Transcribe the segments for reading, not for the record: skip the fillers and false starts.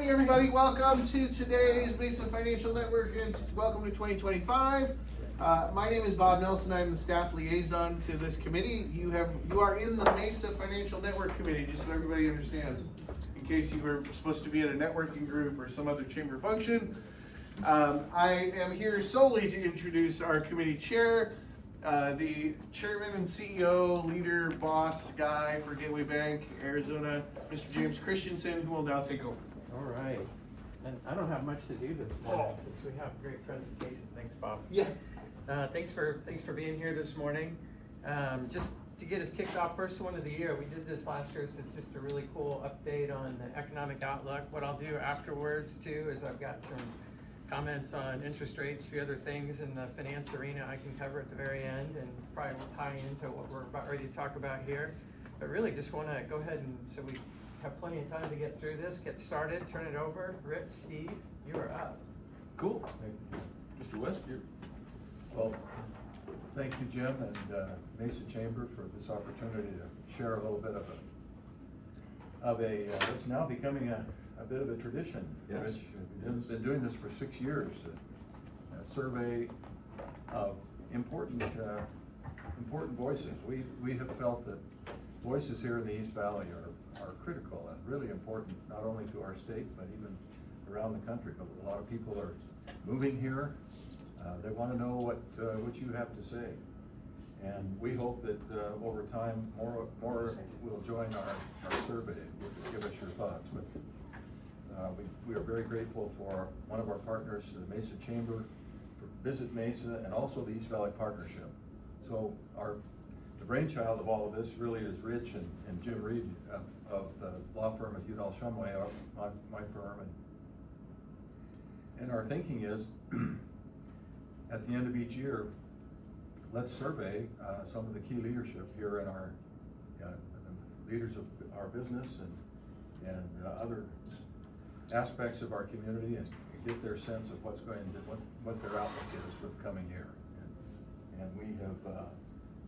morning, everybody. Welcome to today's Mesa Financial Network and welcome to 2025. My name is Bob Nelson. I'm the staff liaison to this committee. You are in the Mesa Financial Network Committee, just so everybody understands. In case you were supposed to be at a networking group or some other chamber function. I am here solely to introduce our committee chair, the chairman and CEO, leader, boss guy for Gateway Bank, Arizona, Mr. James Christensen, who will now take over. All right. And I don't have much to do this morning since we have a great presentation. Thanks, Bob. Yeah. Thanks for being here this morning. Just to get us kicked off, first one of the year. We did this last year, so it's just a really cool update on the economic outlook. What I'll do afterwards too is I've got some comments on interest rates, a few other things in the finance arena I can cover at the very end, and probably will tie into what we're about ready to talk about here. But really just want to go ahead and, so we have plenty of time to get through this, get started, turn it over. Rich, Steve, you are up. Cool. Mr. West, you're... Well, thank you, Jim, and Mesa Chamber for this opportunity to share a little bit of a it's now becoming a bit of a tradition. Yes. Jim's been doing this for 6 years. A survey of important voices. We have felt that voices here in the East Valley are critical and really important, not only to our state, but even around the country. But a lot of people are moving here. They want to know what you have to say. And we hope that over time, more will join our survey and give us your thoughts. But we are very grateful for one of our partners, the Mesa Chamber, for Visit Mesa, and also the East Valley Partnership. So the brainchild of all of this really is Rich and Jim Reed of the law firm at Udall, Shumway, my firm. And our thinking is, at the end of each year, let's survey some of the key leadership here in our leaders of our business and other aspects of our community, and get their sense of what their outlook is for the coming year. And we have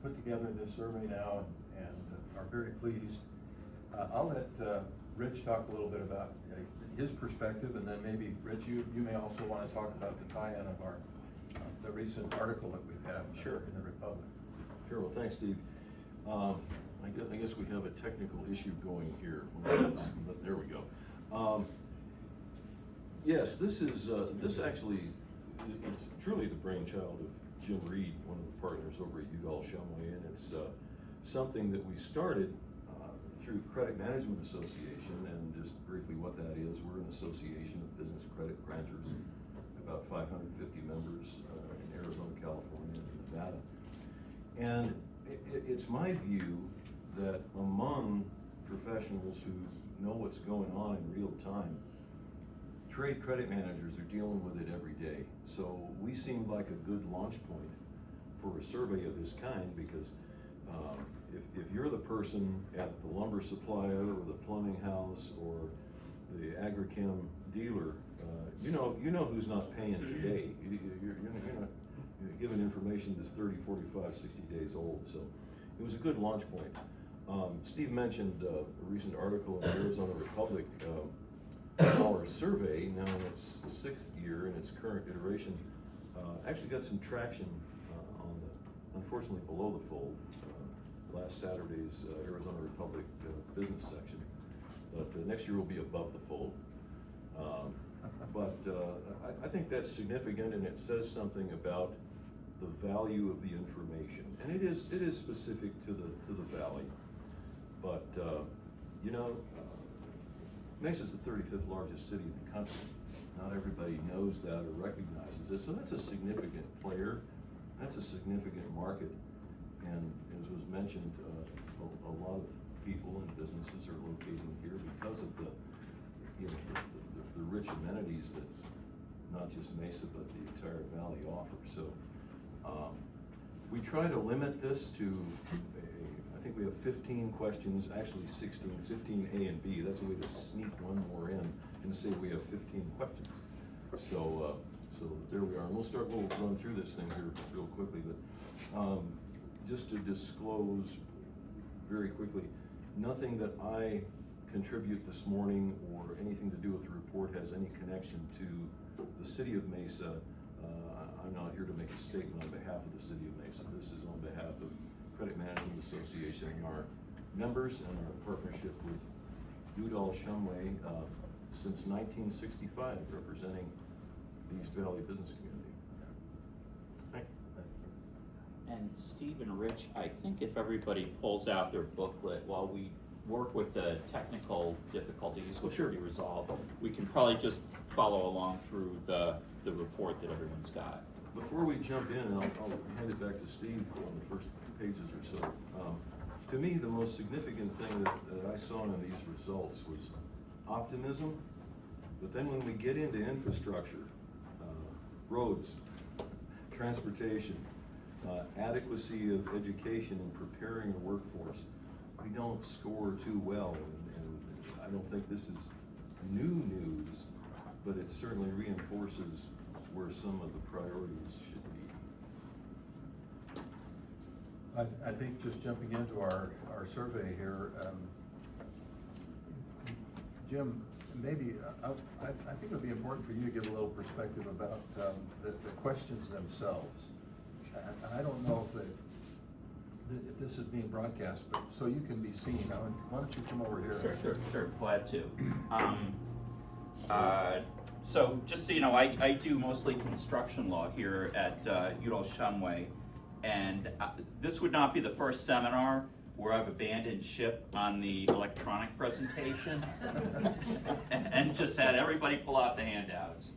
put together this survey now and are very pleased. I'll let Rich talk a little bit about his perspective, and then maybe Rich, you may also want to talk about the tie-in of the recent article that we've had in the Republic. Sure, well, thanks, Steve. I guess we have a technical issue going here. There we go. Yes, this actually it's truly the brainchild of Jim Reed, one of the partners over at Udall Shumway, and it's something that we started through Credit Management Association. And just briefly what that is, we're an association of business credit grantors, about 550 members in Arizona, California, and Nevada. And it's my view that among professionals who know what's going on in real time, trade credit managers are dealing with it every day. So we seemed like a good launch point for a survey of this kind, because if you're the person at the lumber supplier or the plumbing house or the agrichem dealer, you know who's not paying today. You're not given information that's 30, 45, 60 days old. So it was a good launch point. Steve mentioned a recent article in the Arizona Republic. Our survey, now in its 6th year in its current iteration, actually got some traction on the, unfortunately, below the fold. Last Saturday's Arizona Republic business section. But next year will be above the fold. But I think that's significant, and it says something about the value of the information. And it is specific to the valley. But Mesa's the 35th largest city in the country. Not everybody knows that or recognizes it. So that's a significant player. That's a significant market. And as was mentioned, a lot of people and businesses are locating here because of the rich amenities that not just Mesa but the entire valley offers. So we try to limit this to I think we have 15 questions, actually 16, 15 A and B. That's a way to sneak one more in and say we have 15 questions. So there we are, and we'll run through this thing here real quickly, but just to disclose very quickly, nothing that I contribute this morning or anything to do with the report has any connection to the city of Mesa, I'm not here to make a statement on behalf of the city of Mesa. This is on behalf of Credit Management Association and our members and our partnership with Udall Shumway since 1965, representing the East Valley business community. Thank you. And Steve and Rich, I think if everybody pulls out their booklet while we work with the technical difficulties which will be resolved, we can probably just follow along through the report that everyone's got. Before we jump in, and I'll hand it back to Steve on the first pages or so. To me, the most significant thing that I saw in these results was optimism. But then when we get into infrastructure, roads, transportation, adequacy of education and preparing a workforce, we don't score too well. And I don't think this is new news, but it certainly reinforces where some of the priorities should be. I think just jumping into our survey here, Jim, maybe, I think it would be important for you to give a little perspective about the questions themselves. And I don't know if this is being broadcast, but so you can be seen. Now, why don't you come over here? Sure, glad to. So just so you know, I do mostly construction law here at Udall Shumway, and this would not be the first seminar where I've abandoned ship on the electronic presentation and just had everybody pull out the handouts.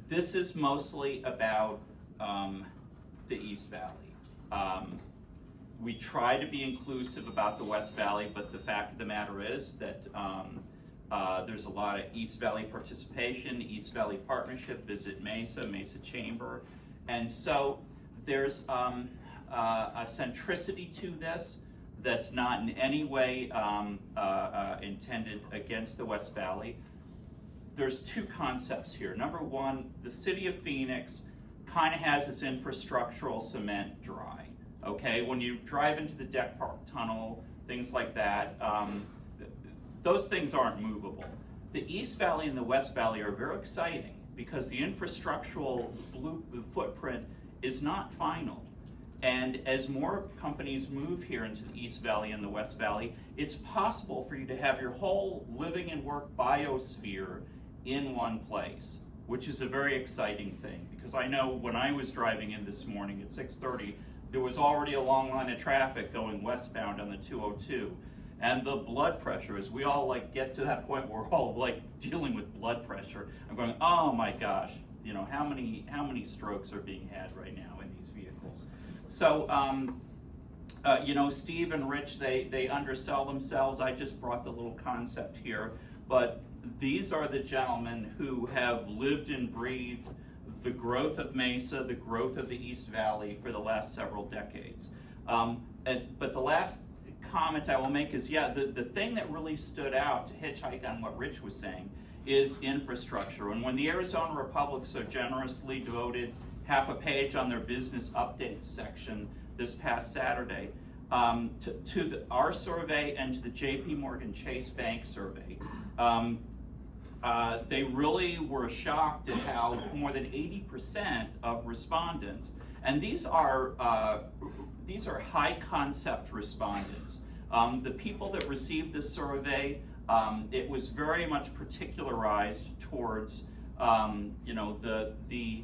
This is mostly about the East Valley. We try to be inclusive about the West Valley, but the fact of the matter is that there's a lot of East Valley participation, East Valley Partnership, Visit Mesa, Mesa Chamber, and so there's a centricity to this that's not in any way intended against the West Valley. There's two concepts here. Number one, the city of Phoenix kind of has its infrastructural cement dry. Okay, when you drive into the Deck Park Tunnel, things like that, those things aren't movable. The East Valley and the West Valley are very exciting because the infrastructural footprint is not final. And as more companies move here into the East Valley and the West Valley, it's possible for you to have your whole living and work biosphere in one place, which is a very exciting thing. Because I know when I was driving in this morning at 6:30, there was already a long line of traffic going westbound on the 202. And the blood pressure, as we all get to that point where we're all dealing with blood pressure, I'm going, oh my gosh, how many strokes are being had right now in these vehicles? So, Steve and Rich, they undersell themselves. I just brought the little concept here, but these are the gentlemen who have lived and breathed the growth of Mesa, the growth of the East Valley for the last several decades. But the last comment I will make is, the thing that really stood out to hitchhike on what Rich was saying is infrastructure. And when the Arizona Republic so generously devoted half a page on their business updates section this past Saturday to our survey and to the JP Morgan Chase Bank survey, they really were shocked at how more than 80% of respondents, and these are high concept respondents. The people that received this survey, it was very much particularized towards the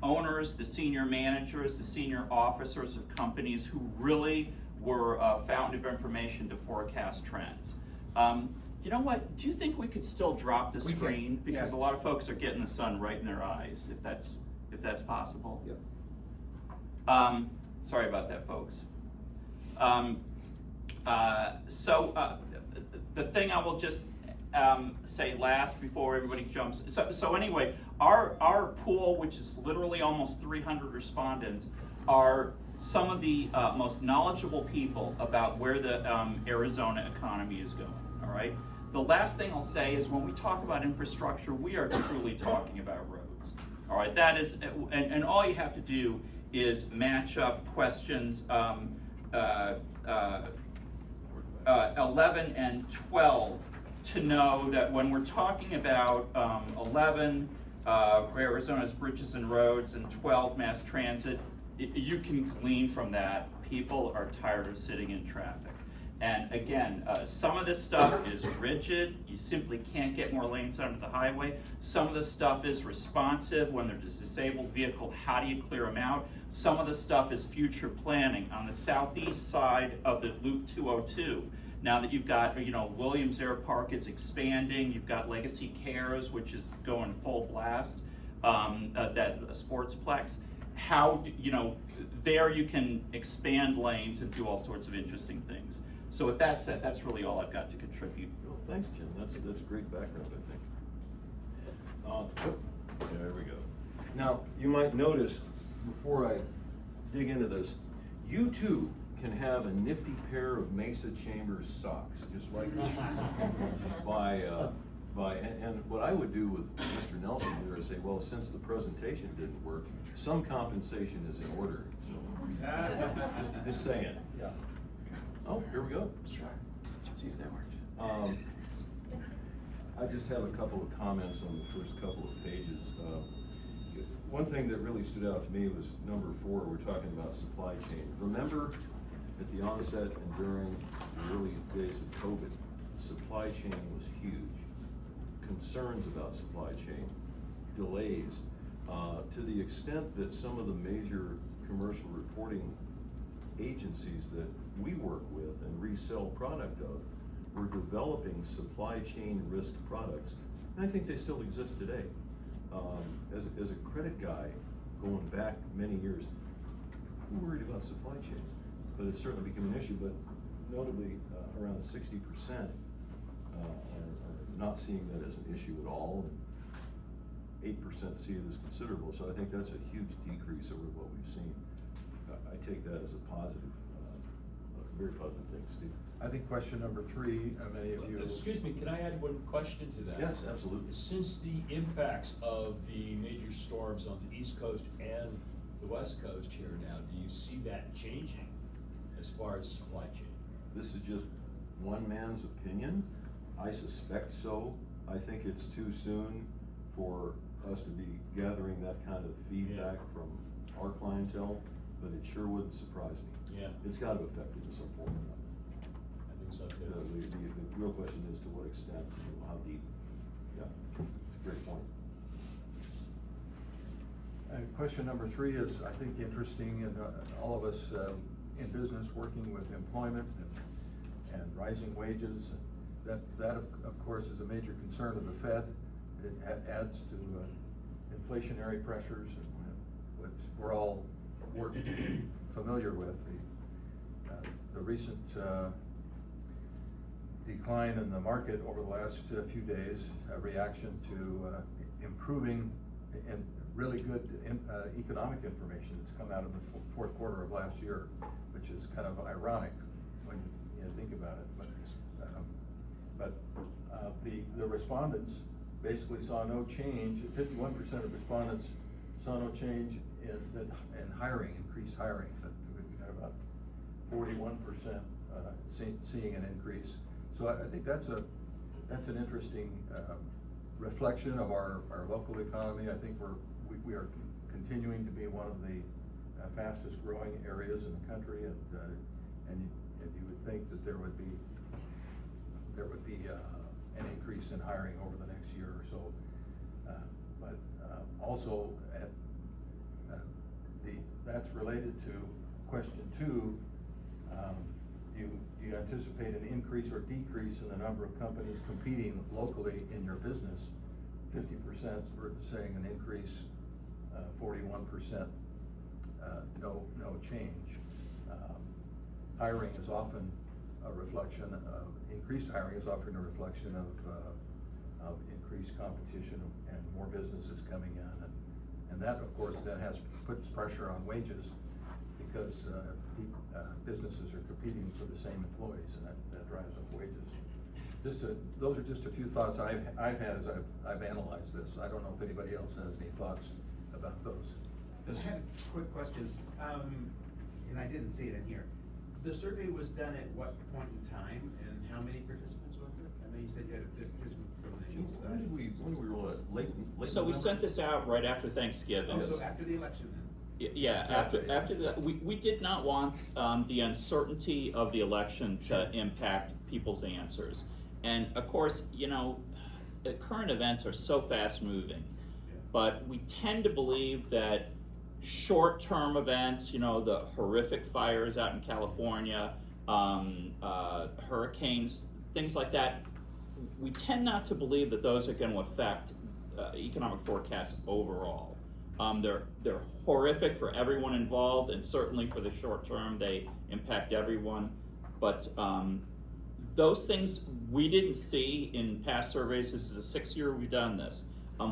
owners, the senior managers, the senior officers of companies who really were a fountain of information to forecast trends. You know what? Do you think we could still drop the screen? Because a lot of folks are getting the sun right in their eyes, if that's possible. Yep. Sorry about that, folks. The thing I will just say last before everybody jumps. So anyway, our pool, which is literally almost 300 respondents, are some of the most knowledgeable people about where the Arizona economy is going. All right. The last thing I'll say is when we talk about infrastructure, we are truly talking about roads. All right. That is, and all you have to do is match up questions 11 and 12 to know that when we're talking about 11, Arizona's bridges and roads, and 12, mass transit, you can glean from that people are tired of sitting in traffic. And again, some of this stuff is rigid. You simply can't get more lanes onto the highway. Some of the stuff is responsive. When there's a disabled vehicle, how do you clear them out? Some of the stuff is future planning. On the southeast side of the Loop 202, now that you've got, Williams Air Park is expanding, you've got Legacy Cares, which is going full blast, that sportsplex. How, there you can expand lanes and do all sorts of interesting things. So with that said, that's really all I've got to contribute. Well, thanks, Jim. That's great background, I think. There we go. Now, you might notice, before I dig into this, you too can have a nifty pair of Mesa Chambers socks, just like these. And what I would do with Mr. Nelson here is say, well, since the presentation didn't work, some compensation is in order. So, just saying. Yeah. Oh, here we go. Let's try. See if that works. I just have a couple of comments on the first couple of pages. One thing that really stood out to me was number 4, we're talking about supply chain. Remember, at the onset and during the early days of COVID, supply chain was huge. Concerns about supply chain, delays, to the extent that some of the major commercial reporting agencies that we work with and resell product of were developing supply chain risk products. And I think they still exist today. As a credit guy, going back many years, we're worried about supply chain, but it's certainly become an issue, but notably around 60% are not seeing that as an issue at all, and 8% see it as considerable. So I think that's a huge decrease over what we've seen. I take that as a positive, a very positive thing, Steve. I think question number 3, many of you. Excuse me, can I add one question to that? Yes, absolutely. Since the impacts of the major storms on the East Coast and the West Coast here now, do you see that changing as far as supply chain? This is just one man's opinion. I suspect so. I think it's too soon for us to be gathering that kind of feedback from our clientele, but it sure wouldn't surprise me. Yeah. It's got to affect it at some point. I think so too. The real question is to what extent, how deep. Yeah, it's a great point. Question number 3 is, I think, interesting, and all of us in business working with employment and rising wages. That of course is a major concern of the Fed. It adds to inflationary pressures, which we're all familiar with. The recent decline in the market over the last few days, a reaction to improving and really good economic information that's come out of the fourth quarter of last year, which is kind of ironic when you think about it. But the respondents basically saw no change. 51% of respondents saw no change in hiring, increased hiring. But we got about 41% seeing an increase. So I think that's an interesting reflection of our local economy. I think we are continuing to be one of the fastest growing areas in the country, and you would think that there would be an increase in hiring over the next year or so. But also that's related to question 2. Do you anticipate an increase or decrease in the number of companies competing locally in your business? 50% were saying an increase, 41% no change. Hiring is often a reflection of increased hiring is often a reflection of increased competition and more businesses coming in, and that of course then puts pressure on wages, because businesses are competing for the same employees, and that drives up wages. Those are just a few thoughts I've had as I've analyzed this. I don't know if anybody else has any thoughts about those. I had a quick question, and I didn't see it in here. The survey was done at what point in time, and how many participants was it? I know you said you had a participant from the east When did side. when did we roll it? Late So we November? sent this out right after Thanksgiving. Oh, so after the election then? Yeah, Okay. after that, we did not want the uncertainty of the election to impact people's answers. And of course, you know, the current events are so fast moving, but we tend to believe that short-term events, you know, the horrific fires out in California, hurricanes, things like that, we tend not to believe that those are going to affect economic forecasts overall. They're horrific for everyone involved, and certainly for the short term, they impact everyone. But those things we didn't see in past surveys. This is the 6th year we've done this.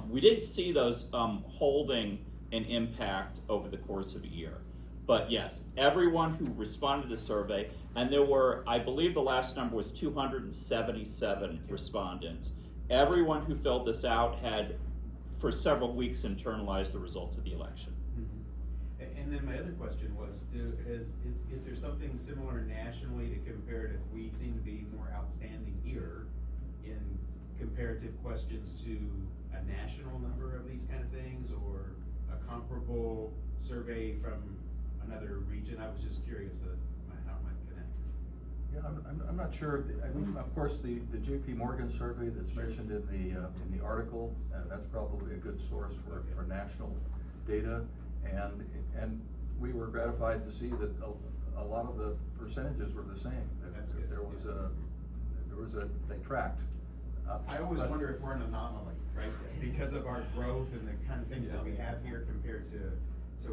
We didn't see those holding an impact over the course of a year. But yes, everyone who responded to the survey, and there were, I believe the last number was 277 respondents. Everyone who filled this out had, for several weeks, internalized the results of the election. And then my other question was, is there something similar nationally to compare it if we seem to be more outstanding here in comparative questions to a national number of these kind of things, or a comparable survey from another region? I was just curious how it might connect. Yeah, I'm not sure. I mean, of course, the J.P. Morgan survey that's mentioned in the article, that's probably a good source for national data, and we were gratified to see that a lot of the percentages were the same. That's good. They tracked. I always wonder if we're an anomaly, right? Because of our growth and the kind of things that we have here compared to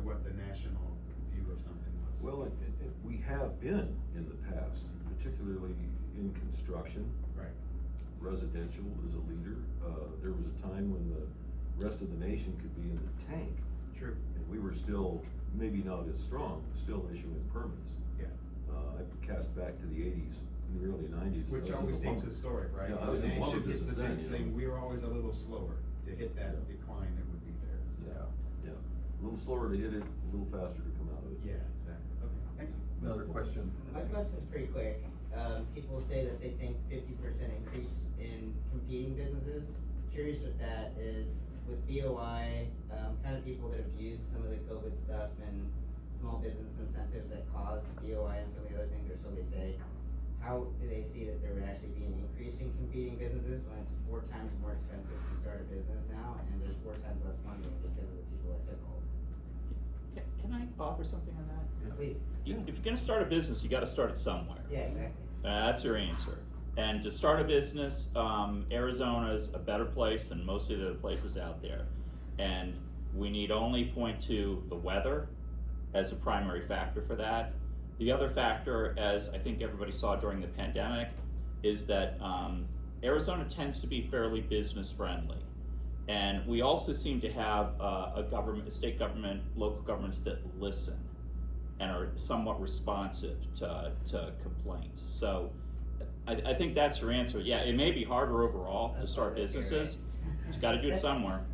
what the national view of something was. Well, we have been in the past, particularly in construction. Right. Residential is a leader. There was a time when the rest of the nation could be in the tank. True. And we were still, maybe not as strong, still issuing permits. Yeah. I cast back to the 80s, in the early 90s. Which I was always in the seems lumber- historic, right? Yeah, I was The in lumber nation hits business the then, next you know. thing, we were always a little slower to hit that decline that would be there. Yeah, a little slower to hit it, a little faster to come out of it. Yeah, exactly. Okay, thank you. Another question. My question is pretty quick. People say that they think 50% increase in competing businesses. Curious what that is with BOI, kind of people that have used some of the COVID stuff and small business incentives that caused BOI and some of the other things, or so they say. How do they see that there would actually be an increase in competing businesses when it's 4 times more expensive to start a business now, and there's 4 times less funding because of the people that took hold? Can I offer something on that? Please. If you're going to start a business, you got to start it somewhere. Yeah, exactly. That's your answer. And to start a business, Arizona is a better place than most of the other places out there. And we need only point to the weather as a primary factor for that. The other factor, as I think everybody saw during the pandemic, is that Arizona tends to be fairly business friendly. And we also seem to have a state government, local governments that listen and are somewhat responsive to complaints. So I think that's your answer. Yeah, it may be harder overall to start businesses. You got to do it somewhere.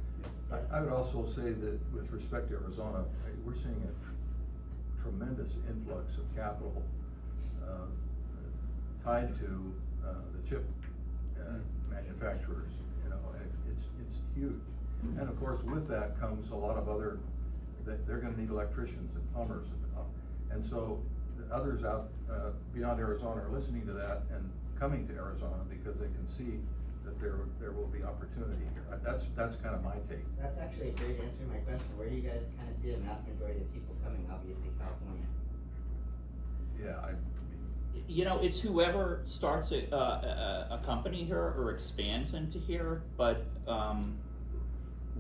I would also say that with respect to Arizona, we're seeing a tremendous influx of capital tied to the chip manufacturers. You know, it's huge. And of course, with that comes a lot of other. They're going to need electricians and plumbers, and so others out beyond Arizona are listening to that and coming to Arizona because they can see that there will be opportunity here. That's kind of my take. That's actually a great answer to my question. Where do you guys kind of see a mass majority of people coming? Obviously, California. Yeah, You know, it's whoever starts a company here or expands into here. But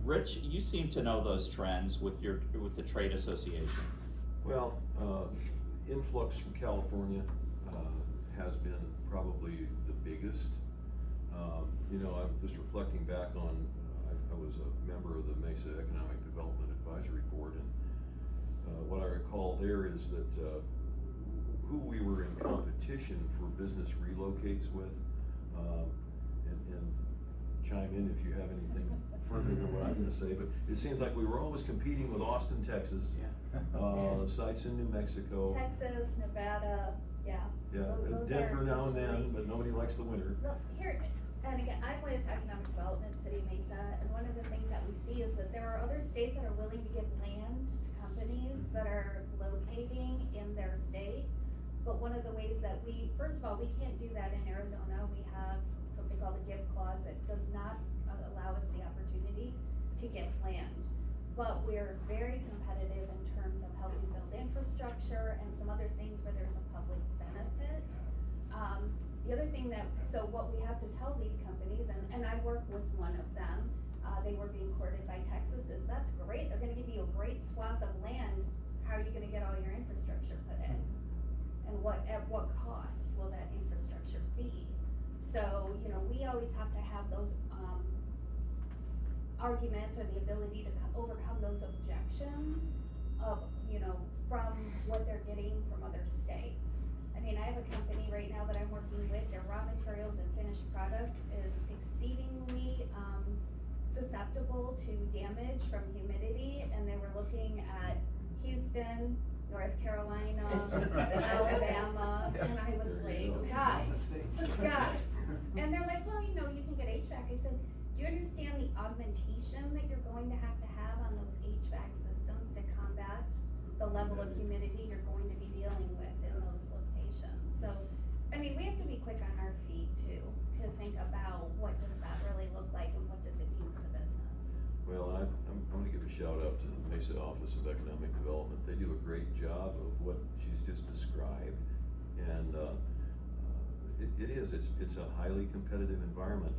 Rich, you seem to know those trends with the trade association. Well, influx from California has been probably the biggest. You know, I'm just reflecting back on, I was a member of the Mesa Economic Development Advisory Board, and what I recall there is that who we were in competition for business relocates with, and chime in if you have anything further than what I'm gonna say, but it seems like we were always competing with Austin, Texas. Sites in New Mexico. Texas, Nevada, yeah. Yeah, Those Denver are now and then, usually- but nobody likes the winter. Well, here, and again, I'm with Economic Development City Mesa, and one of the things that we see is that there are other states that are willing to give land to companies that are locating in their state. But one of the ways that first of all, we can't do that in Arizona. We have something called a gift clause that does not allow us the opportunity to get land. But we're very competitive in terms of helping build infrastructure and some other things where there's a public benefit. The other thing so what we have to tell these companies, and I work with one of them, they were being courted by Texas, is that's great, they're gonna give you a great swath of land, how are you gonna get all your infrastructure put in? And at what cost will that infrastructure be? So, we always have to have those, arguments or the ability to overcome those objections of, from what they're getting from other states. I mean, I have a company right now that I'm working with, their raw materials and finished product is exceedingly, susceptible to damage from humidity, and they were looking at Houston, North Carolina, Alabama, and I was like, guys, and they're like, well, you can get HVAC. I said, do you understand the augmentation that you're going to have on those HVAC systems to combat the level of humidity you're going to be dealing with in those locations? So, I mean, we have to be quick on our feet too, to think about what does that really look like and what does it mean for the business. Well, I'm gonna give a shout out to the Mesa Office of Economic Development. They do a great job of what she's just described. And, it's a highly competitive environment.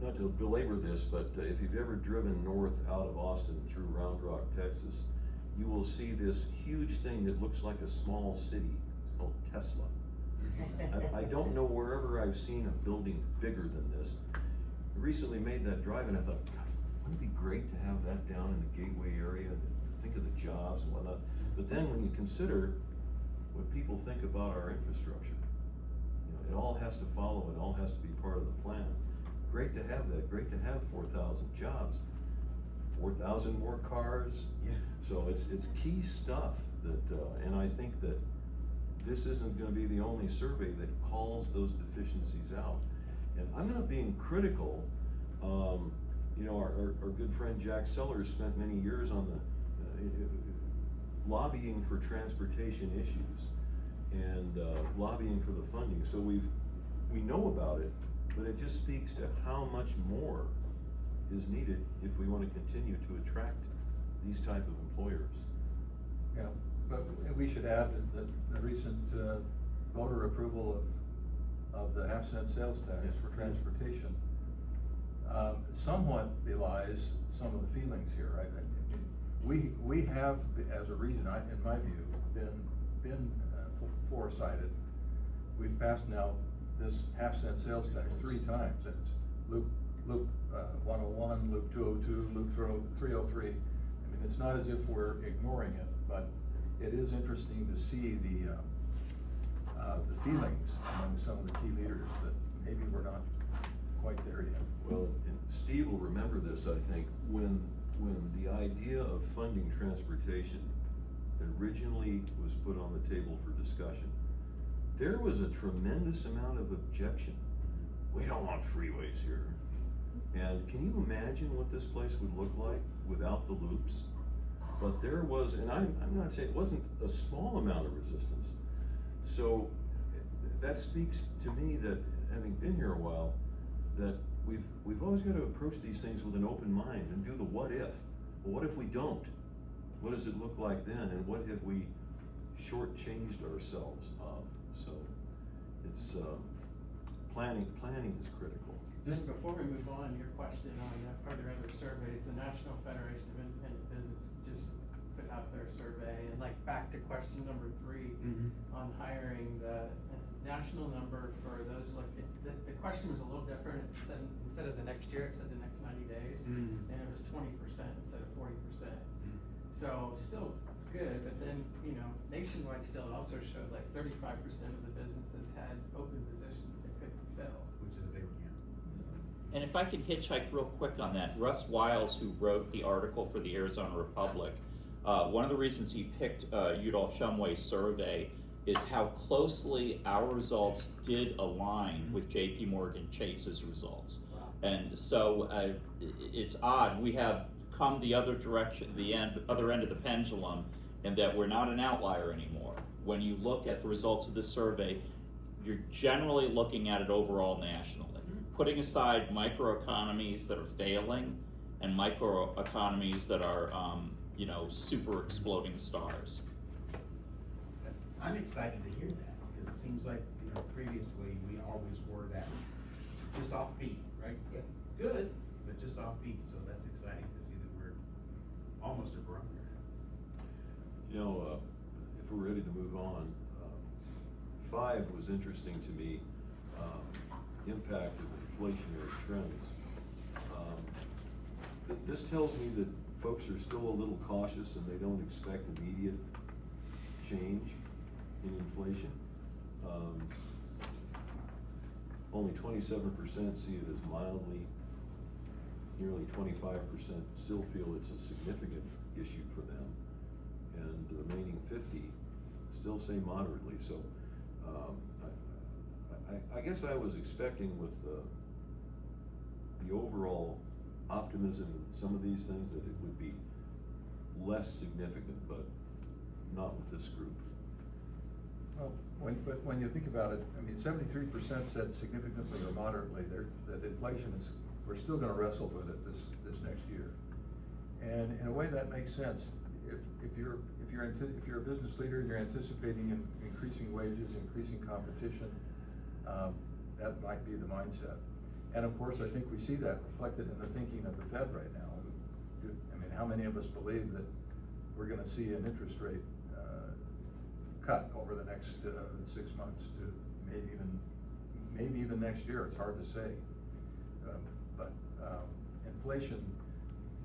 Not to belabor this, but if you've ever driven north out of Austin through Round Rock, Texas, you will see this huge thing that looks like a small city. It's called Tesla. I don't know wherever I've seen a building bigger than this. I recently made that drive and I thought, God, wouldn't it be great to have that down in the Gateway area? Think of the jobs and whatnot. But then when you consider what people think about our infrastructure, it all has to follow, it all has to be part of the plan. Great to have that, great to have 4,000 jobs, 4,000 more cars. Yeah. So it's key stuff that, and I think that this isn't gonna be the only survey that calls those deficiencies out. And I'm not being critical. Our good friend Jack Sellers spent many years on the lobbying for transportation issues and lobbying for the funding. So we know about it, but it just speaks to how much more is needed if we want to continue to attract these type of employers. Yeah, but we should add that the recent voter approval of the half-cent sales tax for transportation somewhat belies some of the feelings here. We have, as a region, in my view, been foresighted. We've passed now this half-cent sales tax 3 times. It's Loop 101, Loop 202, Loop 303. I mean, it's not as if we're ignoring it, but it is interesting to see the feelings among some of the key leaders that maybe we're not quite there yet. Well, and Steve will remember this, I think, when the idea of funding transportation originally was put on the table for discussion, there was a tremendous amount of objection. We don't want freeways here. And can you imagine what this place would look like without the loops? But there was, and I'm not saying it wasn't a small amount of resistance. So that speaks to me that, having been here a while, that we've always got to approach these things with an open mind and do the what if. Well, what if we don't? What does it look like then? And what have we shortchanged ourselves of? So it's planning is critical. Just before we move on, your question on are there other surveys? The National Federation of Independent Business just put out their survey, and back to question number 3 on hiring, the national number for those the question was a little different. It said instead of the next year, it said the next 90 days, and it was 20% instead of 40%. So still good, but then nationwide still it also showed 35% of the businesses had open positions they couldn't fill. Which is a big, yeah. And if I can hitchhike real quick on that, Russ Wiles, who wrote the article for the Arizona Republic, one of the reasons he picked Udall Shumway's survey is how closely our results did align with JP Morgan Chase's results. And so it's odd, we have come the other direction, the other end of the pendulum, and that we're not an outlier anymore. When you look at the results of this survey, you're generally looking at it overall nationally. Putting aside microeconomies that are failing and microeconomies that are, super exploding stars. I'm excited to hear that, because it seems like, previously, we always were that just offbeat, right? Yep. Good, but just offbeat, so that's exciting to see that we're almost a barometer. If we're ready to move on, 5 was interesting to me, impact of inflationary trends. This tells me that folks are still a little cautious and they don't expect immediate change in inflation. Only 27% see it as mildly, nearly 25% still feel it's a significant issue for them, and the remaining 50 still say moderately. So I guess I was expecting with the overall optimism in some of these things that it would be less significant, but not with this group. Well, when you think about it, 73% said significantly or moderately, that inflation is, we're still gonna wrestle with it this next year. And in a way that makes sense. If you're a business leader and you're anticipating increasing wages, increasing competition, that might be the mindset. And of course, I think we see that reflected in the thinking of the Fed right now. How many of us believe that we're gonna see an interest rate cut over the next 6 months to maybe even next year? It's hard to say. But inflation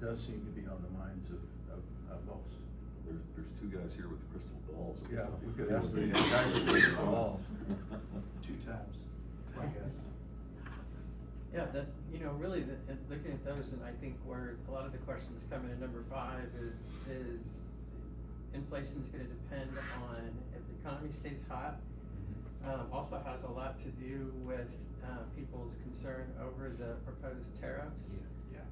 does seem to be on the minds of most. There's 2 guys here with crystal balls. Yeah, we could ask the guys with crystal balls. 2 times, that's my guess. Yeah, really, looking at those, and I think where a lot of the questions come in at number 5 is inflation's gonna depend on if the economy stays hot. Also has a lot to do with people's concern over the proposed tariffs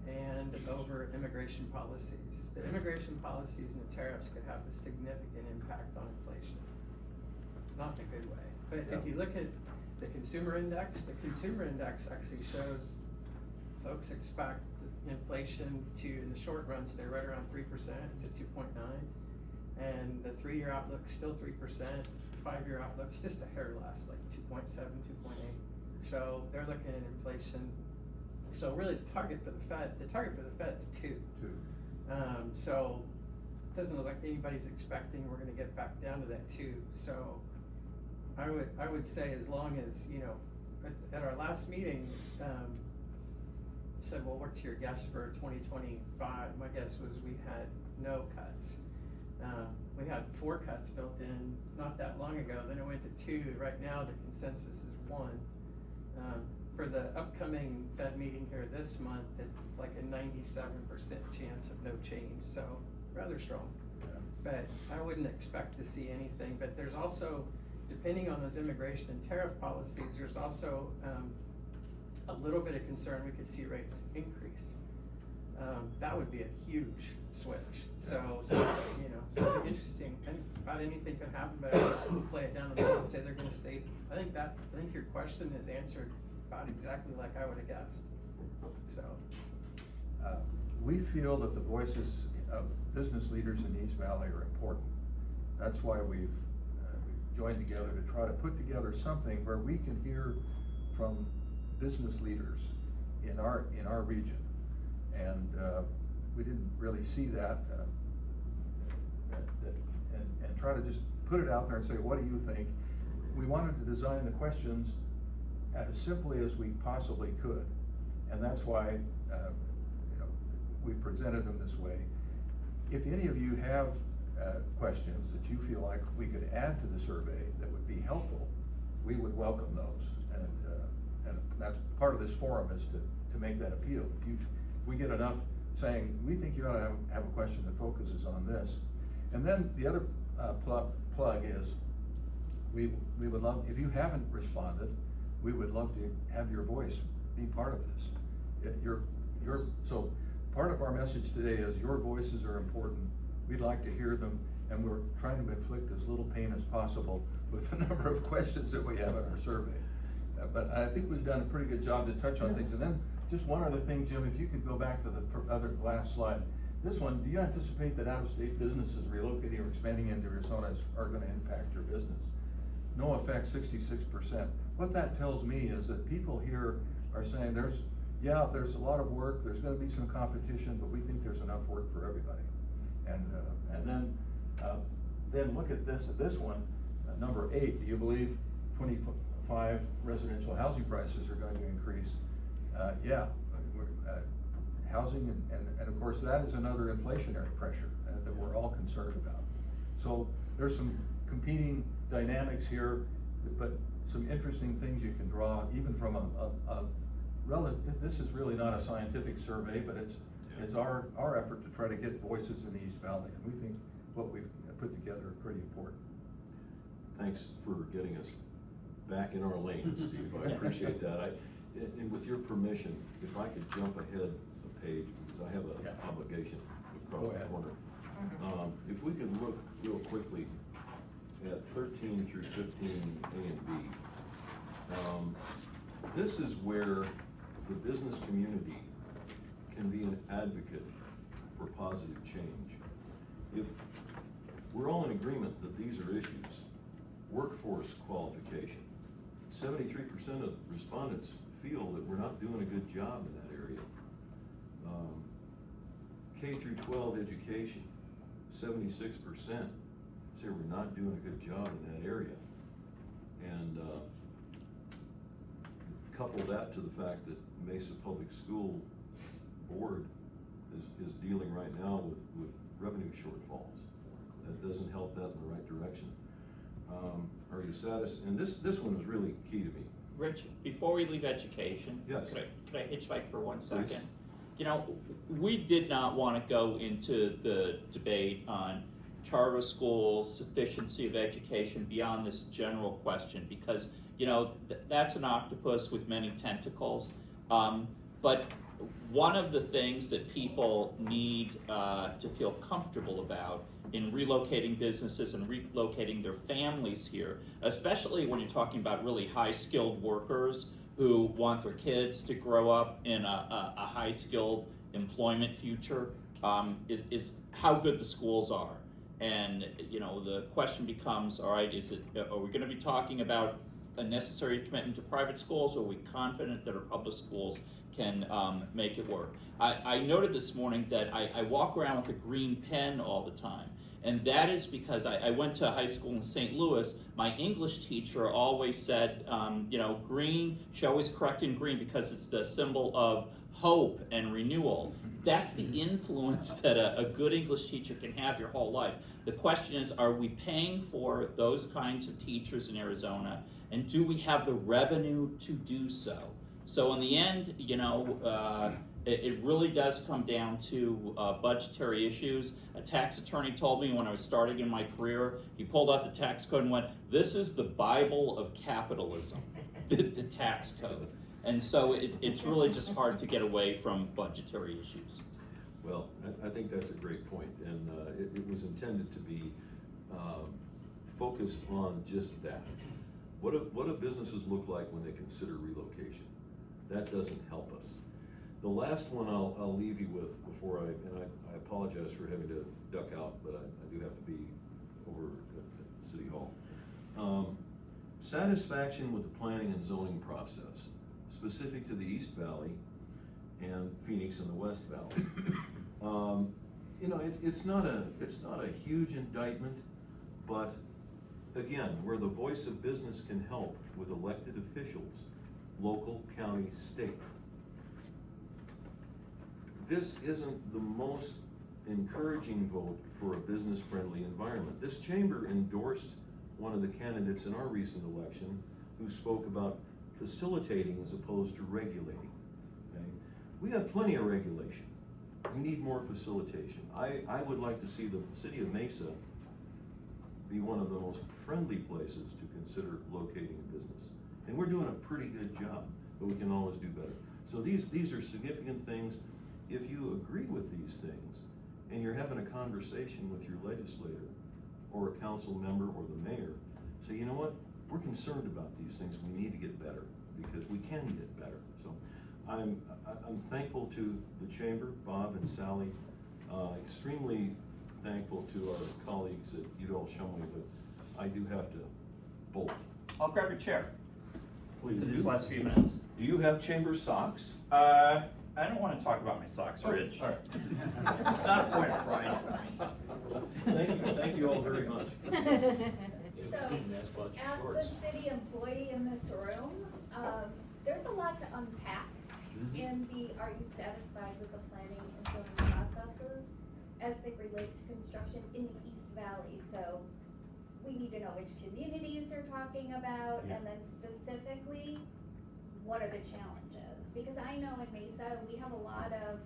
and over immigration policies. The immigration policies and the tariffs could have a significant impact on inflation, not in a good way. But if you look at the consumer index actually shows folks expect the inflation to, in the short run, stay right around 3%. It's at 2.9. And the 3-year outlook's still 3%. The 5-year outlook's just a hair less, like 2.7, 2.8. So they're looking at inflation. So really, the target for the Fed is 2. So it doesn't look like anybody's expecting we're going to get back down to that 2. So I would say, as long as, at our last meeting, said, well, what's your guess for 2025? My guess was we had no cuts. We had 4 cuts built in not that long ago, then it went to 2. Right now the consensus is 1. For the upcoming Fed meeting here this month, it's like a 97% chance of no change, so rather strong. But I wouldn't expect to see anything. But there's also, depending on those immigration and tariff policies, there's also a little bit of concern we could see rates increase. That would be a huge switch. So it'd be interesting. And about anything could happen, but I would play it down the middle and say they're going to stay. I think your question is answered about exactly like I would have guessed. So we feel that the voices of business leaders in the East Valley are important. That's why we've joined together to try to put together something where we can hear from business leaders in our region. And we didn't really see that, and try to just put it out there and say, what do you think? We wanted to design the questions as simply as we possibly could, and that's why we presented them this way. If any of you have questions that you feel like we could add to the survey that would be helpful, we would welcome those. And that's part of this forum, is to to make that appeal. If we get enough saying, we think you ought to have a question that focuses on this. And then the other plug is, we would love, if you haven't responded, we would love to have your voice be part of this. So part of our message today is your voices are important. We'd like to hear them, and we're trying to inflict as little pain as possible with the number of questions that we have in our survey. But I think we've done a pretty good job to touch on things. And then just one other thing, Jim, if you could go back to the last slide. This one, do you anticipate that out-of-state businesses relocating or expanding into Arizona are going to impact your business? No effect, 66%. What that tells me is that people here are saying there's a lot of work, there's going to be some competition, but we think there's enough work for everybody. And then look at this one, number 8. Do you believe 25 residential housing prices are going to increase? Housing and of course that is another inflationary pressure that we're all concerned about. So there's some competing dynamics here, but some interesting things you can draw even from this is really not a scientific survey, but it's our effort to try to get voices in the East Valley, and we think what we've put together are pretty important. Thanks for getting us back in our lane, Steve. I appreciate that. And with your permission, if I could jump ahead a page, because I have an obligation across the corner. If we could look real quickly at 13 through 15, A and B. This is where the business community can be an advocate for positive change. If we're all in agreement that these are issues, workforce qualification, 73% of respondents feel that we're not doing a good job in that area. K through 12 education, 76% say we're not doing a good job in that area. And couple that to the fact that Mesa Public School Board is dealing right now with revenue shortfalls. That doesn't help that in the right direction. Are you satisfied? And this one was really key to me. Rich, before we leave education, yes. could I hitchhike for 1 second? Please. You know, we did not want to go into the debate on charter schools, sufficiency of education beyond this general question, because, you know, that's an octopus with many tentacles. But one of the things that people need to feel comfortable about in relocating businesses and relocating their families here, especially when you're talking about really high-skilled workers who want their kids to grow up in a high-skilled employment future, is how good the schools are. And, you know, the question becomes, all right, are we going to be talking about a necessary commitment to private schools, or are we confident that our public schools can make it work? I noted this morning that I walk around with a green pen all the time. And that is because I went to high school in St. Louis. My English teacher always said, you know, green, she always corrected in green because it's the symbol of hope and renewal. That's the influence that a good English teacher can have your whole life. The question is, are we paying for those kinds of teachers in Arizona? And do we have the revenue to do so? So in the end, you know, it really does come down to budgetary issues. A tax attorney told me when I was starting in my career, he pulled out the tax code and went, "This is the Bible of capitalism," the tax code. And so it's really just hard to get away from budgetary issues. Well, I think that's a great point, and it was intended to be focused on just that. What do businesses look like when they consider relocation? That doesn't help us. The last one I'll leave you with before I apologize for having to duck out, but I do have to be over at City Hall. Satisfaction with the planning and zoning process, specific to the East Valley and Phoenix and the West Valley. You know, it's not a huge indictment, but again, where the voice of business can help with elected officials, local, county, state. This isn't the most encouraging vote for a business-friendly environment. This chamber endorsed one of the candidates in our recent election who spoke about facilitating as opposed to regulating. Okay? We have plenty of regulation. We need more facilitation. I would like to see the city of Mesa be one of the most friendly places to consider locating a business. And we're doing a pretty good job, but we can always do better. So these are significant things. If you agree with these things, and you're having a conversation with your legislator, or a council member, or the mayor, say, you know what, we're concerned about these things, we need to get better, because we can get better. So I'm thankful to the chamber, Bob and Sally, extremely thankful to our colleagues at Udall Shumway, but I do have to bolt. I'll grab your chair. Please For do. these last few minutes. Do you have chamber socks? I don't want to talk about my socks, Rich. All right. It's not a point of pride for me. Thank you all very much. It So, was getting asked about your as shorts. the city employee in this room, there's a lot to unpack in the, are you satisfied with the planning and zoning processes as they relate to construction in the East Valley? So, we need to know which communities you're talking about, Yeah. and then specifically, what are the challenges? Because I know in Mesa, we have a lot of,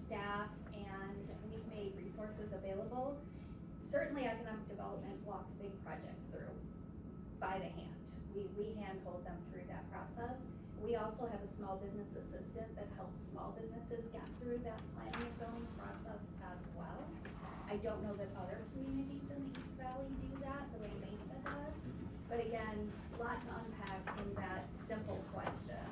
staff and we've made resources available. Certainly economic development walks big projects through by the hand. We handhold them through that process. We also have a small business assistant that helps small businesses get through that planning and zoning process as well. I don't know that other communities in the East Valley do that the way Mesa does. But again, a lot to unpack in that simple question.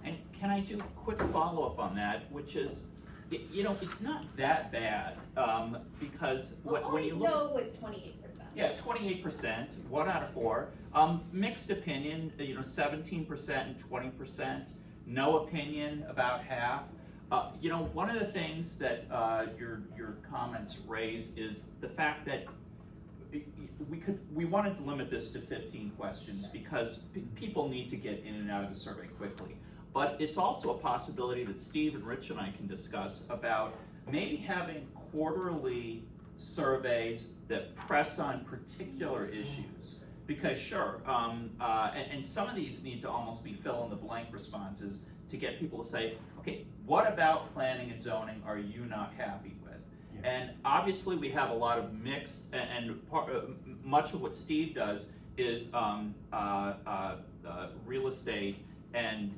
And can I do a quick follow-up on that, which is, you know, it's not that bad, because when you look. All I know was 28%. Yeah, 28%, 1 out of 4. Mixed opinion, 17% and 20%. No opinion, about half. One of the things that your comments raise is the fact that we wanted to limit this to 15 questions because people need to get in and out of the survey quickly. But it's also a possibility that Steve and Rich and I can discuss about maybe having quarterly surveys that press on particular issues. Because sure, and some of these need to almost be fill-in-the-blank responses to get people to say, okay, what about planning and zoning are you not happy with? Yeah. And obviously we have a lot of mixed, and much of what Steve does is real estate, and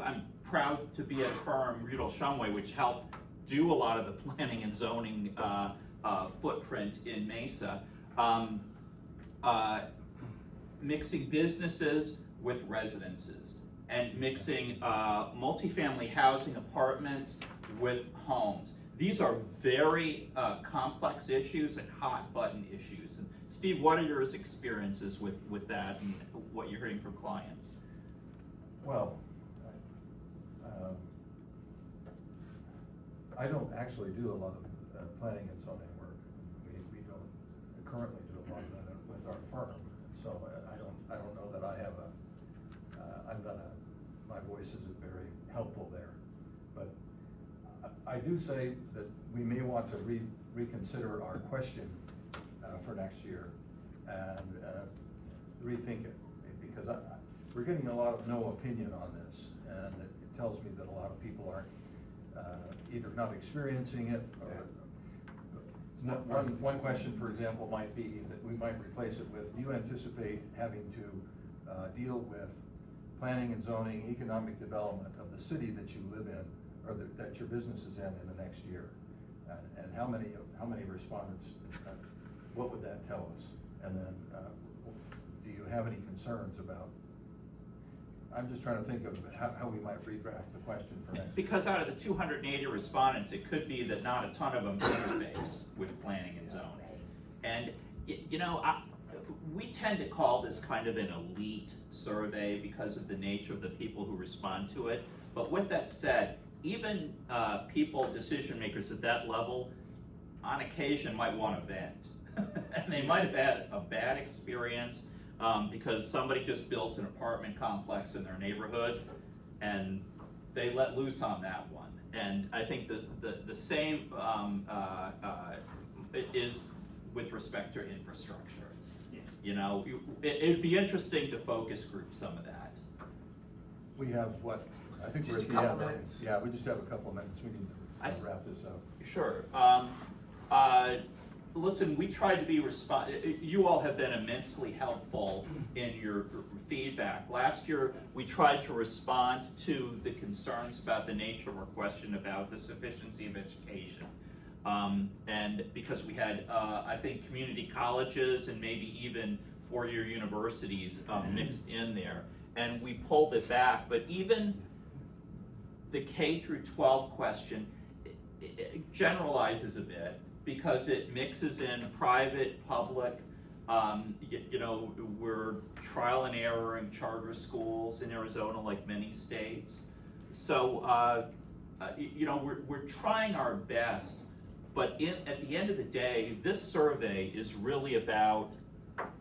I'm proud to be at a firm, Udall Shumway, which helped do a lot of the planning and zoning footprint in Mesa. Mixing businesses with residences, and mixing multifamily housing apartments with homes. These are very complex issues and hot button issues. And Steve, what are your experiences with that and what you're hearing from clients? Well, I don't actually do a lot of planning and zoning work. We don't currently do a lot of that with our firm. So I don't know that I have my voice isn't very helpful there. But I do say that we may want to reconsider our question for next year and rethink it, because we're getting a lot of no opinion on this, and it tells me that a lot of people aren't either not experiencing it, or one question, for example, might be that we might replace it with, do you anticipate having to deal with planning and zoning, economic development of the city that you live in, or that your business is in the next year? And how many respondents, what would that tell us? And then, do you have any concerns about? I'm just trying to think of how we might redraft the question for next. Because out of the 280 respondents, it could be that not a ton of them interfaced with planning and zoning. And we tend to call this kind of an elite survey because of the nature of the people who respond to it. But with that said, even people, decision makers at that level, on occasion might want to vent. And they might have had a bad experience because somebody just built an apartment complex in their neighborhood and they let loose on that one. And I think the same is with respect to infrastructure. It'd be interesting to focus group some of that. We have what, I think we're Just at a the couple end, right? minutes. Yeah, we just have a couple of minutes, we need I to wrap this up. Sure. Listen, we tried to be you all have been immensely helpful in your feedback. Last year, we tried to respond to the concerns about the nature of our question about the sufficiency of education. And because we had, I think, community colleges and maybe even four-year universities mixed in there. And we pulled it back, but even the K through 12 question it generalizes a bit because it mixes in private, public, you know, we're trial and error in charter schools in Arizona like many states. So, you know, we're trying our best, but at the end of the day, this survey is really about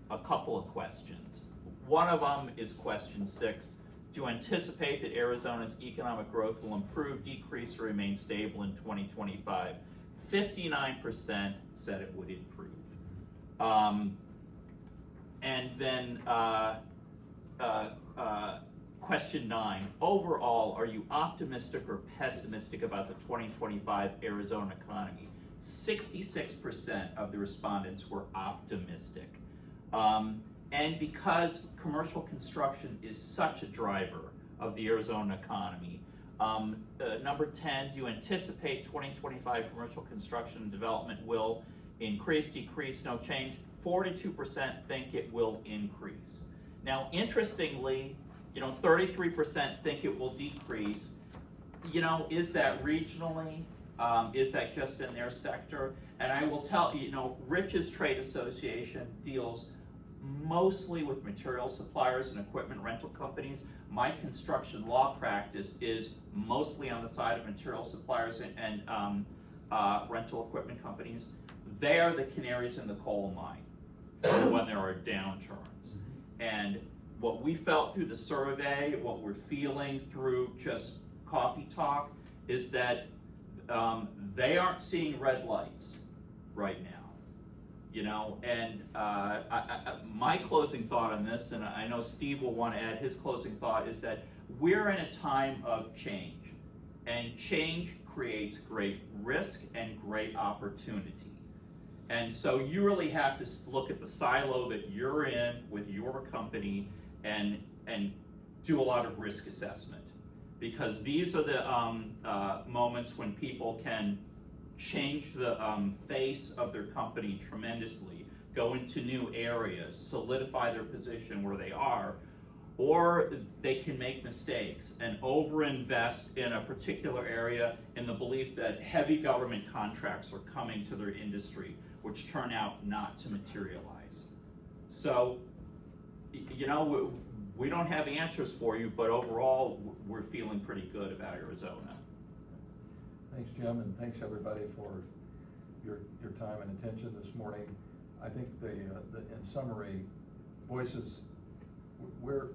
a couple of questions. One of them is question 6. Do you anticipate that Arizona's economic growth will improve, decrease, or remain stable in 2025? 59% said it would improve. And then question 9, overall, are you optimistic or pessimistic about the 2025 Arizona economy? 66% of the respondents were optimistic. And because commercial construction is such a driver of the Arizona economy, number 10, do you anticipate 2025 commercial construction and development will increase, decrease, no change? 42% think it will increase. Now, interestingly, you know, 33% think it will decrease. You know, is that regionally? Is that just in their sector? And I will tell you, you know, Rich's Trade Association deals mostly with material suppliers and equipment rental companies. My construction law practice is mostly on the side of material suppliers and rental equipment companies. They are the canaries in the coal mine when there are downturns. And what we felt through the survey, what we're feeling through just coffee talk, is that they aren't seeing red lights right now. You know, and my closing thought on this, and I know Steve will want to add his closing thought, is that we're in a time of change, and change creates great risk and great opportunity. And so you really have to look at the silo that you're in with your company and do a lot of risk assessment, because these are the moments when people can change the face of their company tremendously, go into new areas, solidify their position where they are, or they can make mistakes and overinvest in a particular area in the belief that heavy government contracts are coming to their industry, which turn out not to materialize. So, you know, we don't have answers for you, but overall, we're feeling pretty good about Arizona. Thanks, Jim, and thanks everybody for your time and attention this morning. I think in summary, voices, we're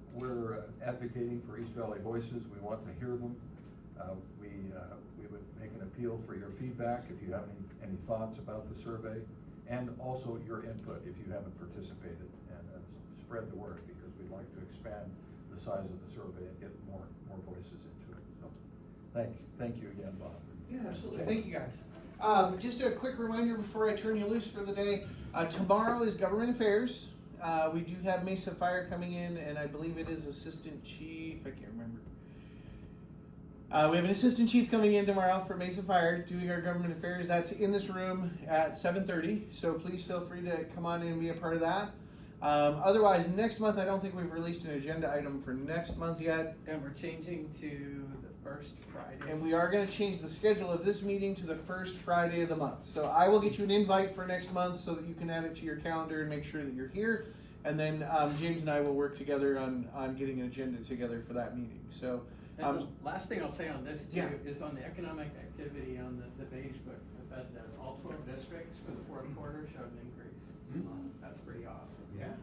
advocating for East Valley voices. We want to hear them. We would make an appeal for your feedback if you have any thoughts about the survey, and also your input if you haven't participated, and spread the word, because we'd like to expand the size of the survey and get more voices into it. So thank you again, Bob. Yeah, absolutely. Thank you, guys. Just a quick reminder before I turn you loose for the day. Tomorrow is Government Affairs. We do have Mesa Fire coming in, and I believe it is Assistant Chief. I can't remember. We have an Assistant Chief coming in tomorrow for Mesa Fire doing our Government Affairs. That's in this room at 7:30, so please feel free to come on in and be a part of that. Otherwise, next month, I don't think we've released an agenda item for next month yet. And we're changing to the first Friday. And we are going to change the schedule of this meeting to the first Friday of the month. So I will get you an invite for next month so that you can add it to your calendar and make sure that you're here. And then James and I will work together on getting an agenda together for that meeting. So And the last thing I'll say on this too Yeah. is on the economic activity on the beige book, that all 12 districts for the fourth quarter showed an increase. That's pretty awesome. Yeah.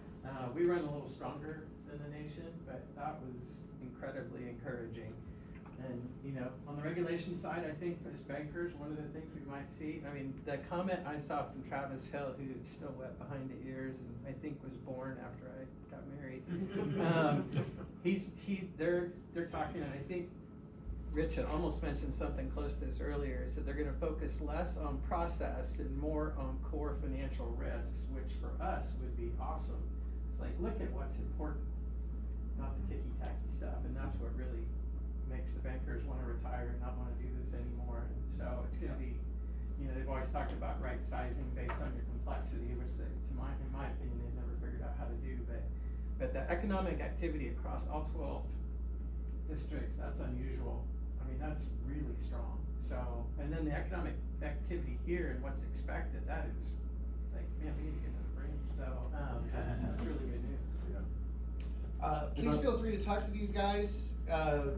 We run a little stronger than the nation, but that was incredibly encouraging. And, you know, on the regulation side, I think as bankers, one of the things we might see, I mean, the comment I saw from Travis Hill, who's still wet behind the ears and I think was born after I got married. They're talking, and I think Rich had almost mentioned something close to this earlier, is that they're gonna focus less on process and more on core financial risks, which for us would be awesome. It's like, look at what's important, not the ticky-tacky stuff, and that's what really makes the bankers wanna retire and not wanna do this anymore. And so it's gonna be, you know, they've always talked about right sizing based on your complexity, which they, in my opinion, they've never figured out how to do, but the economic activity across all 12 districts, that's unusual. I mean, that's really strong. So, and then the economic activity here and what's expected, that is like, man, we need to get another branch. So, that's really good news. Please feel free to talk to these guys.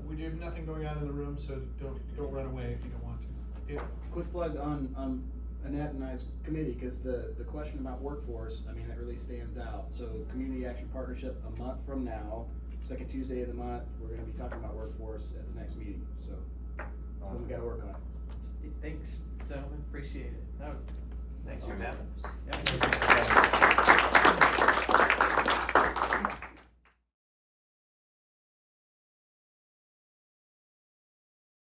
We have nothing going on in the room, so don't run away if you don't want to. Yeah. Quick plug on Annette and I's committee, because the question about workforce, I mean, it really stands out. So Community Action Partnership, a month from now, second Tuesday of the month, we're gonna be talking about workforce at the next meeting, so we gotta work on it. Thanks, gentlemen, appreciate it. Thanks for having us.